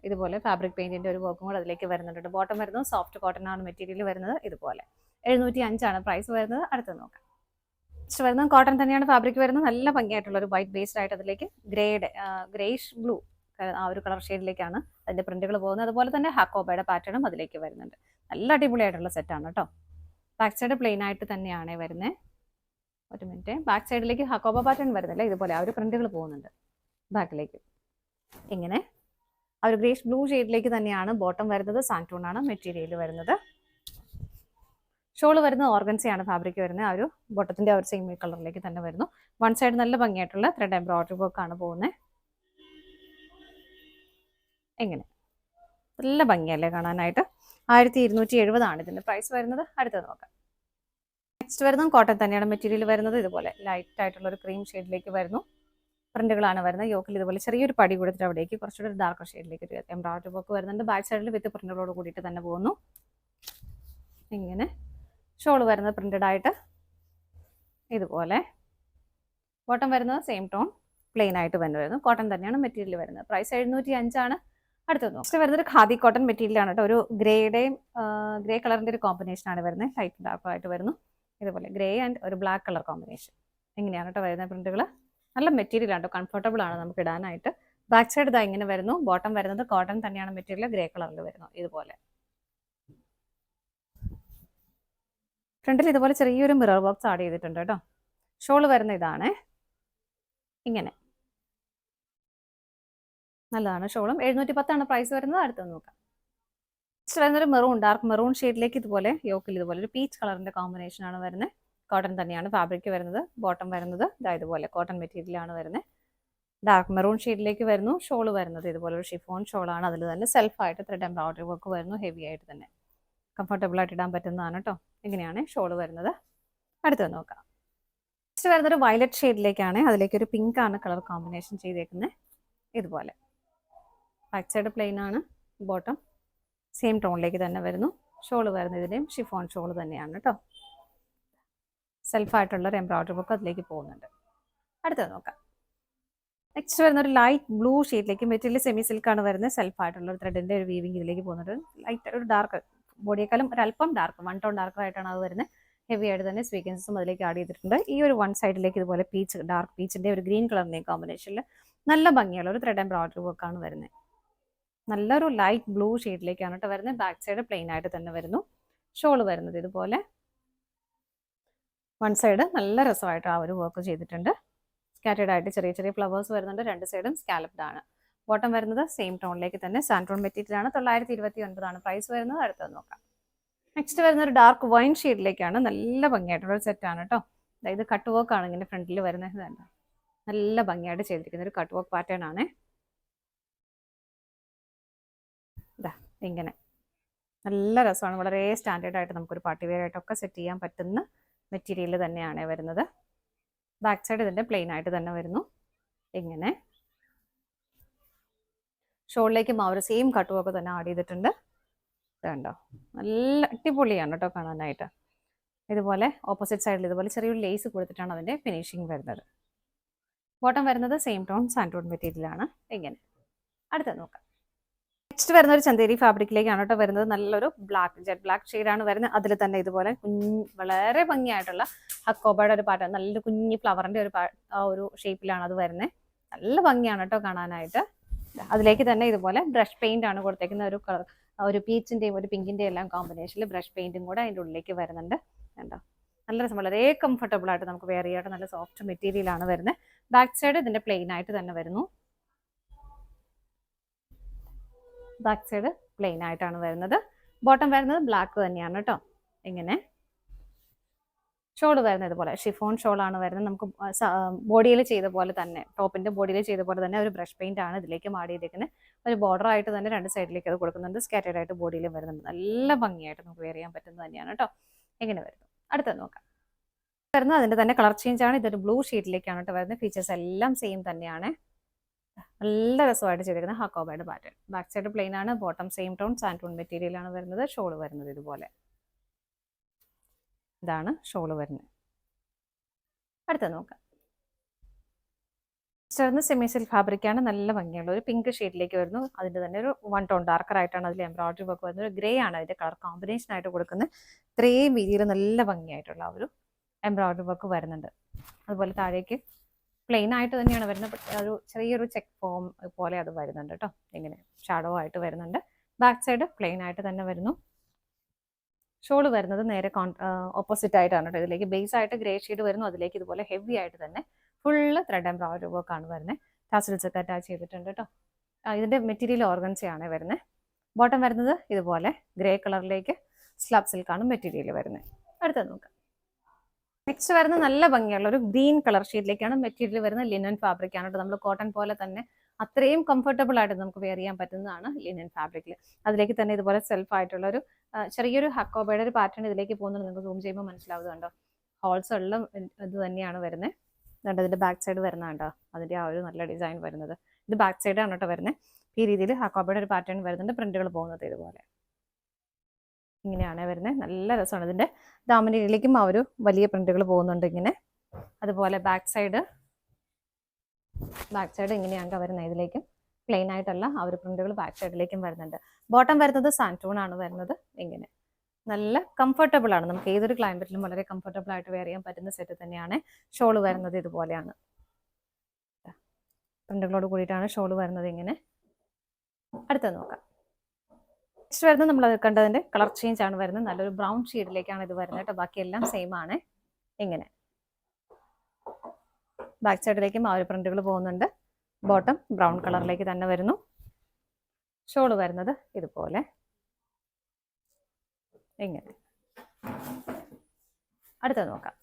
ഇതുപോലെ ഫാബ്രിക് പെയിൻറ്റിൻ്റെ ഒരു വർക്കും കൂടെ അതിലേക്ക് വരുന്നുണ്ട്. ബോട്ടം വരുന്നത് സോഫ്റ്റ് കോട്ടൺ ആണ് മെറ്റീരിയൽ വരുന്നത്. ഇതുപോലെ 705 ആണ് പ്രൈസ് വരുന്നത്. അടുത്ത് നോക്കാം. നെക്സ്റ്റ് വരുന്നത് കോട്ടൺ തന്നെയാണ് ഫാബ്രിക് വരുന്നത്. നല്ല ഭംഗിയായിട്ടുള്ള ഒരു വൈറ്റ് ബേസ്ഡ് ആയിട്ട് അതിലേക്ക് ഗ്രേഷ് ബ്ലൂ ആ ഒരു കളർ ഷെയ്ഡിലേക്കാണ് അതിൻ്റെ പ്രിന്റുകൾ പോകുന്നത്. അതുപോലെ തന്നെ ഹാക്കോബയുടെ പാറ്റേണും അതിലേക്ക് വരുന്നുണ്ട്. നല്ല അടിപൊളിയായിട്ടുള്ള സെറ്റാണ് കേട്ടോ. ബാക്ക് സൈഡ് പ്ലെയിൻ ആയിട്ട് തന്നെയാണ് വരുന്നത്. ഒരു മിനിറ്റ്, ബാക്ക് സൈഡിലേക്ക് ഹക്കോബ പാറ്റേൺ വരുന്നില്ല. ഇതുപോലെ ആ ഒരു പ്രിന്റുകൾ പോകുന്നുണ്ട് ബാക്കിലേക്ക്. ഇങ്ങനെ ആ ഒരു ഗ്രേഷ് ബ്ലൂ ഷെയ്ഡിലേക്ക് തന്നെയാണ് ബോട്ടം വരുന്നത്. സാൻറ്റൂൺ ആണ് മെറ്റീരിയൽ വരുന്നത്. ഷോൾ വരുന്നത് ഓർഗൻസയാണ് ഫാബ്രിക് വരുന്നത്. ആ ഒരു ബോട്ടത്തിന്റെ ആ ഒരു സെയിം കളറിലേക്ക് തന്നെ വരുന്നു. വൺ സൈഡ് നല്ല ഭംഗിയായിട്ടുള്ള ത്രെഡ് എംബ്രോയിഡറി വർക്ക് ആണ് പോകുന്നത്. എങ്ങനെ നല്ല ഭംഗിയല്ലേ കാണാനായിട്ട്. 1270 ആണ് ഇതിന്റെ പ്രൈസ് വരുന്നത്. അടുത്തത് നോക്കാം. നെക്സ്റ്റ് വരുന്നത് കോട്ടൺ തന്നെയാണ് മെറ്റീരിയൽ വരുന്നത്. ഇതുപോലെ ലൈറ്റ് ആയിട്ടുള്ള ഒരു ക്രീം ഷെയ്ഡിലേക്ക് വരുന്നു. പ്രിന്റുകളാണ് വരുന്നത്. യോക്കിൽ ഇതുപോലെ ചെറിയൊരു പടി കൊടുത്തിട്ട് അവിടേക്ക് കുറച്ചുകൂടി ഒരു ഡാർക്ക് ഷെയ്ഡിലേക്ക് ഒരു എംബ്രോയിഡറി വർക്ക് വരുന്നുണ്ട്. ബാക്ക് സൈഡിൽ വിത്ത് പ്രിന്റുകളോട് കൂടിയിട്ട് തന്നെ പോകുന്നു. ഇങ്ങനെ ഷോൾ വരുന്നത് പ്രിന്റഡ് ആയിട്ട് ഇതുപോലെ. ബോട്ടം വരുന്നത് സെയിം ടോൺ പ്ലെയിൻ ആയിട്ട് തന്നെ വരുന്നു. കോട്ടൺ തന്നെയാണ് മെറ്റീരിയൽ വരുന്നത്. പ്രൈസ് 705 ആണ്. അടുത്തത് നെക്സ്റ്റ് വരുന്നത് ഖാദി കോട്ടൺ മെറ്റീരിയൽ ആണ് കേട്ടോ. ഒരു ഗ്രേ കളറിന്റെ ഒരു കോമ്പിനേഷൻ ആണ് വരുന്നത്. ലൈറ്റ് ഡാർക്ക് ആയിട്ട് വരുന്നു. ഇതുപോലെ ഗ്രേ ആൻഡ് ഒരു ബ്ലാക്ക് കളർ കോമ്പിനേഷൻ. എങ്ങനെയാണ് കേട്ടോ വരുന്ന പ്രിന്റുകൾ. നല്ല മെറ്റീരിയൽ ആണ് കേട്ടോ, കംഫർട്ടബിൾ ആണ് നമുക്ക് ഇടാനായിട്ട്. ബാക്ക് സൈഡ് ഇതാ ഇങ്ങനെ വരുന്നു. ബോട്ടം വരുന്നത് കോട്ടൺ തന്നെയാണ് മെറ്റീരിയൽ, ഗ്രേ കളറിൽ വരുന്നു. ഇതുപോലെ ഫ്രണ്ടിൽ ഇതുപോലെ ചെറിയൊരു മിറർ ബോക്സ് ആഡ് ചെയ്തിട്ടുണ്ട് കേട്ടോ. ഷോൾ വരുന്ന ഇതാണ്. ഇങ്ങനെ നല്ലതാണ്. ഷോളും 710 ആണ് പ്രൈസ് വരുന്നത്. അടുത്ത് നോക്കാം. നെക്സ്റ്റ് വരുന്നൊരു മെറൂൺ, ഡാർക്ക് മെറൂൺ ഷെയ്ഡിലേക്ക് ഇതുപോലെ യോക്കിൽ ഇതുപോലെ ഒരു പീച്ച് കളറിന്റെ കോമ്പിനേഷൻ ആണ് വരുന്നത്. കോട്ടൺ തന്നെയാണ് ഫാബ്രിക് വരുന്നത്. ബോട്ടം വരുന്നത് ഇതുപോലെ കോട്ടൺ മെറ്റീരിയൽ ആണ് വരുന്നത്. ഡാർക്ക് മെറൂൺ ഷെയ്ഡിലേക്ക് വരുന്നു. ഷോൾ വരുന്നത് ഇതുപോലെ ഒരു ഷിഫോൺ ഷോളാണ്. അതിൽ തന്നെ സെൽഫായിട്ട് ത്രെഡ് എംബ്രോയിഡറി വർക്ക് വരുന്നു. ഹെവി ആയിട്ട് തന്നെ കംഫർട്ടബിൾ ആയിട്ട് ഇടാൻ പറ്റുന്നതാണ് കേട്ടോ. ഇങ്ങനെയാണ് ഷോൾ വരുന്നത്. അടുത്ത് നോക്കാം. നെക്സ്റ്റ് വരുന്നൊരു വയലറ്റ് ഷെയ്ഡിലേക്കാണ്. അതിലേക്ക് ഒരു പിങ്ക് ആണ് കളർ കോമ്പിനേഷൻ ചെയ്തേക്കുന്നത്. ഇതുപോലെ ബാക്ക് സൈഡ് പ്ലെയിൻ ആണ്. ബോട്ടം സെയിം ടോണിലേക്ക് തന്നെ വരുന്നു. ഷോൾ വരുന്നത് ഇതിൻ്റെയും ഷിഫോൺ ഷോൾ തന്നെയാണ് കേട്ടോ. സെൽഫായിട്ടുള്ളൊരു എംബ്രോയിഡറി വർക്ക് അതിലേക്ക് പോകുന്നുണ്ട്. അടുത്തത് നോക്കാം. നെക്സ്റ്റ് വരുന്ന ഒരു ലൈറ്റ് ബ്ലൂ ഷെയ്ഡിലേക്ക് മെറ്റീരിയൽ സെമി സിൽക്കാണ് വരുന്നത്. സെൽഫായിട്ടുള്ള ഒരു ത്രെഡിൻ്റെ ഒരു വീവിങ് ഇതിലേക്ക് പോകുന്നുണ്ട്. ലൈറ്റ് ഒരു ഡാർക്ക് ബോഡിയേക്കാളും ഒരു അല്പം ഡാർക്ക്, 1 ടോൺ ഡാർക്ക് ആയിട്ടാണ് അത് വരുന്നത്. ഹെവി ആയിട്ട് തന്നെ സ്വീക്കൻസും അതിലേക്ക് ആഡ് ചെയ്തിട്ടുണ്ട്. ഈ ഒരു വൺ സൈഡിലേക്ക് ഇതുപോലെ ഡാർക്ക് പീച്ചിൻ്റെ ഒരു ഗ്രീൻ കളറിൻ്റെയും കോമ്പിനേഷനിൽ നല്ല ഭംഗിയുള്ള ഒരു ത്രെഡ് എംബ്രോയിഡറി വർക്കാണ് വരുന്നത്. നല്ലൊരു ലൈറ്റ് ബ്ലൂ ഷെയ്ഡിലേക്കാണ് കേട്ടോ വരുന്നത്. ബാക്ക് സൈഡ് പ്ലെയിൻ ആയിട്ട് തന്നെ വരുന്നു. ഷോൾ വരുന്നത് ഇതുപോലെ വൺ സൈഡ് നല്ല രസമായിട്ട് ആ ഒരു വർക്ക് ചെയ്തിട്ടുണ്ട്. സ്കാറ്റേഡ് ആയിട്ട് ചെറിയ ചെറിയ ഫ്ലവേഴ്സ് വരുന്നുണ്ട്. രണ്ട് സൈഡും സ്കാലപ്ഡ് ആണ്. ബോട്ടം വരുന്നത് സെയിം ടോണിലേക്ക് തന്നെ സാൻറ്റോൺ മെറ്റീരിയൽ ആണ്. 929 ആണ് പ്രൈസ് വരുന്നത്. അടുത്തത് നോക്കാം. നെക്സ്റ്റ് വരുന്ന ഒരു ഡാർക്ക് വൈൻ ഷെയ്ഡിലേക്കാണ്. നല്ല ഭംഗിയായിട്ടുള്ള ഒരു സെറ്റാണ് കേട്ടോ. അതായത് കട്ട് വർക്ക് ആണ് ഇങ്ങനെ ഫ്രണ്ടിൽ വരുന്നത്. നല്ല ഭംഗിയായിട്ട് ചെയ്തിരിക്കുന്ന ഒരു കട്ട് വർക്ക് പാറ്റേൺ ആണ്. ഇങ്ങനെ നല്ല രസമാണ്. വളരെ സ്റ്റാൻഡേർഡ് ആയിട്ട് നമുക്കൊരു പാർട്ടി വെയർ ആയിട്ടൊക്കെ സെറ്റ് ചെയ്യാൻ പറ്റുന്ന മെറ്റീരിയൽ തന്നെയാണ് വരുന്നത്. ബാക്ക് സൈഡ് ഇതിൻ്റെ പ്ലെയിൻ ആയിട്ട് തന്നെ വരുന്നു. ഇങ്ങനെ ഷോളിലേക്കും ആ ഒരു സെയിം കട്ടുമൊക്കെ തന്നെ ആഡ് ചെയ്തിട്ടുണ്ട്. കണ്ടോ, നല്ല അടിപൊളിയാണ് കേട്ടോ കാണാനായിട്ട്. ഇതുപോലെ ഓപ്പോസിറ്റ് സൈഡിൽ ഇതുപോലെ ചെറിയൊരു ലേസ് കൊടുത്തിട്ടാണ് അതിൻ്റെ ഫിനിഷിങ് വരുന്നത്. ബോട്ടം വരുന്നത് സെയിം ടോൺ സാൻഡൂൺ മെറ്റീരിയലാണ്. ഇങ്ങനെ അടുത്ത നോക്കാം. നെക്സ്റ്റ് വരുന്ന ഒരു ചന്തേരി ഫാബ്രിക്കിലേക്കാണ് കേട്ടോ വരുന്നത്. നല്ലൊരു ജെറ്റ് ബ്ലാക്ക് ഷെയ്ഡാണ് വരുന്നത്. അതിൽ തന്നെ ഇതുപോലെ വളരെ ഭംഗിയായിട്ടുള്ള ഹക്കോബയുടെ ഒരു പാറ്റേൺ, നല്ലൊരു കുഞ്ഞി ഫ്ലവറിന്റെ ഒരു ഷേപ്പിലാണ് അത് വരുന്നത്. നല്ല ഭംഗിയാണ് കേട്ടോ കാണാനായിട്ട്. അതിലേക്ക് തന്നെ ഇതുപോലെ ബ്രഷ് പെയിന്റ് ആണ് കൊടുത്തേക്കുന്ന ഒരു കളർ, ഒരു പീച്ചിന്റെയും ഒരു പിങ്കിന്റെയും എല്ലാം കോമ്പിനേഷനിൽ ബ്രഷ് പെയിന്റും കൂടെ അതിൻ്റെ ഉള്ളിലേക്ക് വരുന്നുണ്ട്. കണ്ടോ, നല്ല രസം, വളരെ കംഫർട്ടബിൾ ആയിട്ട് നമുക്ക് വെയർ ചെയ്യായിട്ട് നല്ല സോഫ്റ്റ് മെറ്റീരിയൽ ആണ് വരുന്നത്. ബാക്ക് സൈഡ് ഇതിന്റെ പ്ലെയിൻ ആയിട്ട് തന്നെ വരുന്നു. ബാക്ക് സൈഡ് പ്ലെയിൻ ആയിട്ടാണ് വരുന്നത്. ബോട്ടം വരുന്നത് ബ്ലാക്ക് തന്നെയാണ് കേട്ടോ. ഇങ്ങനെ ഷോൾ വരുന്നത് ഇതുപോലെ ഷിഫോൺ ഷോളാണ് വരുന്നത്. നമുക്ക് ബോഡിയിൽ ചെയ്ത പോലെ തന്നെ, ടോപ്പിന്റെ ബോഡിയിൽ ചെയ്ത പോലെ തന്നെ ഒരു ബ്രഷ് പെയിന്റ് ആണ് ഇതിലേക്ക് മാടി ചെയ്തേക്കുന്നത്. ഒരു ബോർഡർ ആയിട്ട് തന്നെ രണ്ട് സൈഡിലേക്ക് അത് കൊടുക്കുന്നുണ്ട്. സ്കാറ്റേഡ് ആയിട്ട് ബോഡിയിലും വരുന്നുണ്ട്. നല്ല ഭംഗിയായിട്ട് നമുക്ക് വെയർ ചെയ്യാൻ പറ്റുന്നത് തന്നെയാണ് കേട്ടോ. എങ്ങനെ വരുന്നു അടുത്ത നോക്കാം. വരുന്നത് അതിന്റെ തന്നെ കളർ ചേഞ്ച് ആണ്. ഇതൊരു ബ്ലൂ ഷീറ്റിലേക്കാണ് കേട്ടോ വരുന്നത്. ഫീച്ചേഴ്സ് എല്ലാം സെയിം തന്നെയാണ്. നല്ല രസമായിട്ട് ചെയ്തിരിക്കുന്ന ഹക്കോബയുടെ പാറ്റേൺ. ബാക്ക് സൈഡ് പ്ലെയിൻ ആണ്. ബോട്ടം സെയിം ടോൺ സാൻഡൂൺ മെറ്റീരിയൽ ആണ് വരുന്നത്. ഷോൾ വരുന്നത് ഇതുപോലെ, ഇതാണ് ഷോള് വരുന്നത്. അടുത്ത നോക്കാം. സെമി സിൽക്ക് ഫാബ്രിക് ആണ്. നല്ല ഭംഗിയുള്ള ഒരു പിങ്ക് ഷെയ്ഡിലേക്ക് വരുന്നു. അതിന്റെ തന്നെ ഒരു 1 ടോൺ ഡാർക്കർ ആയിട്ടാണ് അതിൽ എംബ്രോയിഡറി വർക്ക് വരുന്നത്. ഒരു ഗ്രേ ആണ് അതിന്റെ കളർ കോമ്പിനേഷൻ ആയിട്ട് കൊടുക്കുന്നത്. ഇത്രയും വീതിയിൽ നല്ല ഭംഗിയായിട്ടുള്ള ഒരു എംബ്രോയിഡറി വർക്ക് വരുന്നുണ്ട്. അതുപോലെ താഴേക്ക് പ്ലെയിൻ ആയിട്ട് തന്നെയാണ് വരുന്നത്. ഒരു ചെറിയൊരു ചെക്ക് ഫോം പോലെ അത് വരുന്നുണ്ട് കേട്ടോ. ഇങ്ങനെ ഷാഡോ ആയിട്ട് വരുന്നുണ്ട്. ബാക്ക് സൈഡ് പ്ലെയിൻ ആയിട്ട് തന്നെ വരുന്നു. ഷോൾ വരുന്നത് നേരെ ഓപ്പോസിറ്റ് ആയിട്ടാണ് കേട്ടോ. ഇതിലേക്ക് ബേസ് ആയിട്ട് ഗ്രേ ഷെയ്ഡ് വരുന്നു. അതിലേക്ക് ഇതുപോലെ ഹെവി ആയിട്ട് തന്നെ ഫുള്ള് ത്രെഡ് എംബ്രോയിഡറി വർക്ക് ആണ് വരുന്നത്. ടാസിൽസ് ഒക്കെ അറ്റാച്ച് ചെയ്തിട്ടുണ്ട് കേട്ടോ. ഇതിന്റെ മെറ്റീരിയൽ ഓർഗൻസയാണ് വരുന്നത്. ബോട്ടം വരുന്നത് ഇതുപോലെ ഗ്രേ കളറിലേക്ക് സ്ലാബ് സിൽക്കാണ് മെറ്റീരിയൽ വരുന്നത്. അടുത്ത നോക്കാം. നെക്സ്റ്റ് വരുന്നത് നല്ല ഭംഗിയുള്ള ഒരു ഗ്രീൻ കളർ ഷെയ്ഡിലേക്കാണ് മെറ്റീരിയൽ വരുന്നത്. ലിനൻ ഫാബ്രിക് ആണ് കേട്ടോ. നമ്മൾ കോട്ടൺ പോലെ തന്നെ അത്രയും കംഫർട്ടബിൾ ആയിട്ട് നമുക്ക് വെയർ ചെയ്യാൻ പറ്റുന്നതാണ് ലിനൻ ഫാബ്രിക്കിൽ. അതിലേക്ക് തന്നെ ഇതുപോലെ സെൽഫ് ആയിട്ടുള്ള ഒരു ചെറിയൊരു ഹക്കോബയുടെ ഒരു പാറ്റേൺ ഇതിലേക്ക് പോകുന്നത് നിങ്ങൾക്ക് സൂം ചെയ്യുമ്പോൾ മനസ്സിലാവുന്നുണ്ടോ. ഹോൾസ് ഉള്ള ഇത് തന്നെയാണ് വരുന്നത്. അതുകൊണ്ട് ഇതിന്റെ ബാക്ക് സൈഡ് വരുന്നതുണ്ടോ, അതിന്റെ ആ ഒരു നല്ല ഡിസൈൻ വരുന്നത്. ഇത് ബാക്ക് സൈഡ് ആണ് കേട്ടോ വരുന്നത്. ഈ രീതിയിൽ ഹക്കോബയുടെ ഒരു പാറ്റേൺ വരുന്നുണ്ട്. പ്രിന്റുകൾ പോകുന്നത് ഇതുപോലെ ഇങ്ങനെയാണ് വരുന്നത്. നല്ല രസമാണ്. ഇതിന്റെ ദാമനിയിലേക്കും ആ ഒരു വലിയ പ്രിന്റുകൾ പോകുന്നുണ്ട് ഇങ്ങനെ. അതുപോലെ ബാക്ക് സൈഡ് ഇങ്ങനെയാണ് വരുന്നത്. ഇതിലേക്കും പ്ലെയിൻ ആയിട്ടല്ല, ആ ഒരു പ്രിന്റുകൾ ബാക്ക് സൈഡിലേക്കും വരുന്നുണ്ട്. ബോട്ടം വരുന്നത് സാൻറ്റൂൺ ആണ് വരുന്നത്. ഇങ്ങനെ നല്ല കംഫർട്ടബിൾ ആണ്. നമുക്ക് ഏതൊരു ക്ലൈമറ്റിലും വളരെ കംഫർട്ടബിൾ ആയിട്ട് വെയർ ചെയ്യാൻ പറ്റുന്ന സെറ്റ് തന്നെയാണ്. ഷോൾ വരുന്നത് ഇതുപോലെയാണ്. പ്രിന്റുകളോട് കൂടിയിട്ടാണ് ഷോൾ വരുന്നത്. ഇങ്ങനെ അടുത്ത നോക്കാം. നെക്സ്റ്റ് വരുന്നത് നമ്മൾ കണ്ടതിന്റെ കളർ ചേഞ്ച് ആണ് വരുന്നത്. നല്ലൊരു ബ്രൗൺ ഷെയ്ഡിലേക്കാണ് ഇത് വരുന്നത് കേട്ടോ. ബാക്കിയെല്ലാം സെയിം ആണ്. ഇങ്ങനെ ബാക്ക് സൈഡിലേക്കും ആ ഒരു പ്രിന്റുകൾ പോകുന്നുണ്ട്. ബോട്ടം ബ്രൗൺ കളറിലേക്ക് തന്നെ വരുന്നു. ഷോൾ വരുന്നത് ഇതുപോലെ ഇങ്ങനെ. അടുത്ത നോക്കാം.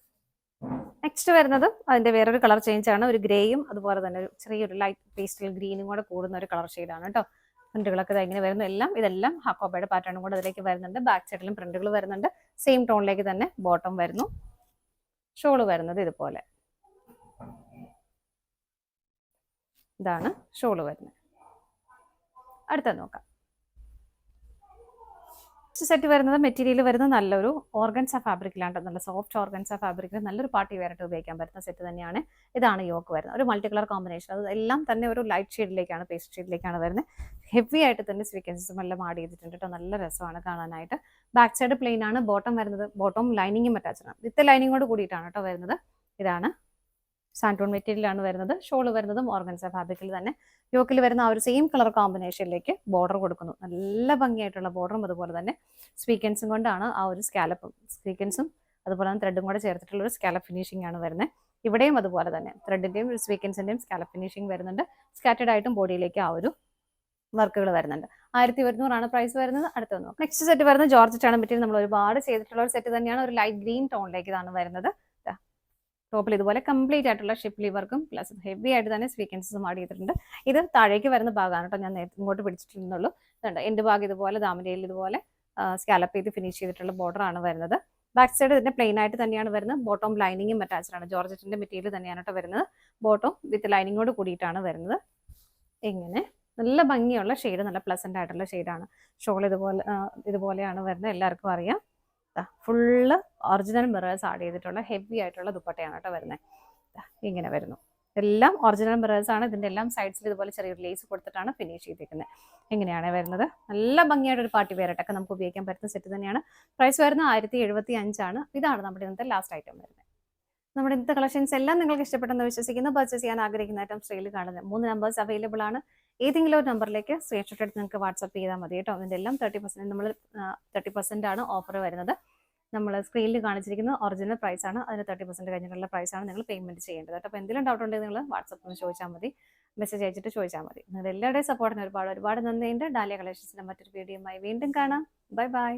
നെക്സ്റ്റ് വരുന്നത് അതിന്റെ വേറൊരു കളർ ചേഞ്ച് ആണ്. ഒരു ഗ്രേയും അതുപോലെ തന്നെ ഒരു ചെറിയൊരു ലൈറ്റ് പേസ്റ്റൽ ഗ്രീനും കൂടെ കൂടുന്ന ഒരു കളർ ഷെയ്ഡാണ് കേട്ടോ. പ്രിന്റുകളൊക്കെ ഇങ്ങനെ വരുന്നു. ഇതെല്ലാം ഹക്കോബയുടെ പാറ്റേണും കൂടെ അതിലേക്ക് വരുന്നുണ്ട്. ബാക്ക് സൈഡിലും പ്രിന്റുകൾ വരുന്നുണ്ട്. സെയിം ടോണിലേക്ക് തന്നെ ബോട്ടം വരുന്നു. ഷോൾ വരുന്നത് ഇതുപോലെ, ഇതാണ് ഷോൾ വരുന്നത്. അടുത്ത നോക്കാം. സെറ്റ് വരുന്നത് മെറ്റീരിയൽ വരുന്നത് നല്ലൊരു ഓർഗൻസ ഫാബ്രിക്കിലാണ്. നല്ല സോഫ്റ്റ് ഓർഗൻസ ഫാബ്രിക്കിൽ നല്ലൊരു പാർട്ടി വെയറായിട്ട് ഉപയോഗിക്കാൻ പറ്റുന്ന സെറ്റ് തന്നെയാണ്. ഇതാണ് യോക്ക് വരുന്നത്. ഒരു മൾട്ടി കളർ കോമ്പിനേഷൻ. അത് എല്ലാം തന്നെ ഒരു ലൈറ്റ് ഷെയ്ഡിലേക്കാണ്, പേസ്റ്റ് ഷെയ്ഡിലേക്കാണ് വരുന്നത്. ഹെവി ആയിട്ട് തന്നെ സ്വീക്കൻസും എല്ലാം ആഡ് ചെയ്തിട്ടുണ്ട് കേട്ടോ. നല്ല രസമാണ് കാണാനായിട്ട്. ബാക്ക് സൈഡ് പ്ലെയിൻ ആണ്. ബോട്ടം വരുന്നത്, ബോട്ടം ലൈനിങ്ങും അറ്റാച്ച്ഡ് ആണ്. വിത്ത് ലൈനിങ്ങോട് കൂടിയിട്ടാണ് കേട്ടോ വരുന്നത്. ഇതാണ് സാൻറ്റൂൺ മെറ്റീരിയൽ ആണ് വരുന്നത്. ഷോൾ വരുന്നതും ഓർഗൻസ ഫാബ്രിക്കിൽ തന്നെ. യോക്കിൽ വരുന്ന ആ ഒരു സെയിം കളർ കോമ്പിനേഷനിലേക്ക് ബോർഡർ കൊടുക്കുന്നു. നല്ല ഭംഗിയായിട്ടുള്ള ബോർഡറും അതുപോലെ തന്നെ സ്വീക്കൻസും കൊണ്ടാണ് ആ ഒരു സ്കാലപ്പും സ്വീക്കൻസും അതുപോലെ തന്നെ ത്രെഡും കൂടെ ചേർത്തിട്ടുള്ള ഒരു സ്കാലപ്പ് ഫിനിഷിംഗ് ആണ് വരുന്നത്. ഇവിടെയും അതുപോലെ തന്നെ ത്രെഡിന്റെയും സ്വീക്കൻസിന്റെയും സ്കാലപ്പ് ഫിനിഷിംഗ് വരുന്നുണ്ട്. സ്കാറ്റേഡ് ആയിട്ടും ബോഡിയിലേക്ക് ആ ഒരു വർക്കുകൾ വരുന്നുണ്ട്. 1100 പ്രൈസ് വരുന്നത്. അടുത്ത നോക്കാം. നെക്സ്റ്റ് സെറ്റ് വരുന്നത് ജോർജറ്റ് ആണ് മെറ്റീരിയൽ. നമ്മൾ ഒരുപാട് ചെയ്തിട്ടുള്ള ഒരു സെറ്റ് തന്നെയാണ്. ഒരു ലൈറ്റ് ഗ്രീൻ ടോണിലേക്ക് ഇതാണ് വരുന്നത്. ടോപ്പിൽ ഇതുപോലെ കംപ്ലീറ്റ് ആയിട്ടുള്ള ഷിപ്ലി വർക്കും പ്ലസ് ഹെവി ആയിട്ട് തന്നെ സ്വീക്കൻസും ആഡ് ചെയ്തിട്ടുണ്ട്. ഇത് താഴേക്ക് വരുന്ന ഭാഗമാണ് കേട്ടോ. ഞാൻ ഇങ്ങോട്ട് പിടിച്ചിട്ടുള്ളൂ. ഇതുണ്ട് എന്റെ ഭാഗം ഇതുപോലെ ദാമനയിൽ ഇതുപോലെ സ്കാലപ്പ് ചെയ്ത് ഫിനിഷ് ചെയ്തിട്ടുള്ള ബോർഡർ ആണ് വരുന്നത്. ബാക്ക് സൈഡ് ഇതിന്റെ പ്ലെയിൻ ആയിട്ട് തന്നെയാണ് വരുന്നത്. ബോട്ടം ലൈനിങ്ങും അറ്റാച്ച്ഡ് ആണ്. ജോർജറ്റിന്റെ മെറ്റീരിയൽ തന്നെയാണ് കേട്ടോ വരുന്നത്. ബോട്ടം വിത്ത് ലൈനിങ്ങോട് കൂടിയിട്ടാണ് വരുന്നത്. ഇങ്ങനെ നല്ല ഭംഗിയുള്ള ഷെയ്ഡ്, നല്ല പ്ലസന്റ് ആയിട്ടുള്ള ഷെയ്ഡാണ്. ഷോൾ ഇതുപോലെയാണ് വരുന്നത്. എല്ലാവർക്കും അറിയാം. ഫുള്ള് ഒറിജിനൽ മിറേഴ്സ് ആഡ് ചെയ്തിട്ടുള്ള ഹെവി ആയിട്ടുള്ള ദുപ്പട്ടയാണ് കേട്ടോ വരുന്നത്. ഇങ്ങനെ വരുന്നു. എല്ലാം ഒറിജിനൽ മിറേഴ്സ് ആണ്. ഇതിന്റെ എല്ലാം സൈഡ്സിൽ ഇതുപോലെ ചെറിയൊരു ലേസ് കൊടുത്തിട്ടാണ് ഫിനിഷ് ചെയ്തിരിക്കുന്നത്. എങ്ങനെയാണ് വരുന്നത്, നല്ല ഭംഗിയായിട്ട് ഒരു പാർട്ടി വെയറായിട്ടൊക്കെ നമുക്ക് ഉപയോഗിക്കാൻ പറ്റുന്ന സെറ്റ് തന്നെയാണ്. പ്രൈസ് വരുന്നത് 1075 ആണ്. ഇതാണ് നമ്മുടെ ഇന്നത്തെ ലാസ്റ്റ് ഐറ്റം വരുന്നത്. നമ്മുടെ ഇന്നത്തെ കളക്ഷൻസ് എല്ലാം നിങ്ങൾക്ക് ഇഷ്ടപ്പെട്ടെന്ന് വിശ്വസിക്കുന്നു. പർച്ചേസ് ചെയ്യാൻ ആഗ്രഹിക്കുന്ന ഐറ്റം സ്ക്രീനിൽ കാണുന്നത് 3 നമ്പേഴ്സ് അവൈലബിൾ ആണ്. ഏതെങ്കിലും ഒരു നമ്പറിലേക്ക് സ്ക്രീൻഷോട്ട് എടുത്ത് നിങ്ങൾക്ക് വാട്സ്ആപ്പ് ചെയ്താൽ മതി കേട്ടോ. ഇതിന്റെ എല്ലാം 30% നമ്മൾ 30% ആണ് ഓഫർ വരുന്നത്. നമ്മൾ സ്ക്രീനിൽ കാണിച്ചിരിക്കുന്ന ഒറിജിനൽ പ്രൈസ് ആണ്. അതിന് 30% കഴിഞ്ഞിട്ടുള്ള പ്രൈസ് ആണ് നിങ്ങൾ പേയ്മെന്റ് ചെയ്യേണ്ടത് കേട്ടോ. അപ്പോൾ എന്തെങ്കിലും ഡൗട്ട് ഉണ്ടെങ്കിൽ നിങ്ങൾ വാട്സാപ്പിൽ ചോദിച്ചാൽ മതി, മെസ്സേജ് അയച്ചിട്ട് ചോദിച്ചാൽ മതി. നിങ്ങളുടെ എല്ലാവരുടെയും സപ്പോർട്ടിന് ഒരുപാട് നന്ദിയുണ്ട്. ഡാലിയ കളക്ഷൻസിന്റെ മറ്റൊരു വീഡിയോയുമായി വീണ്ടും കാണാം. Bye bye.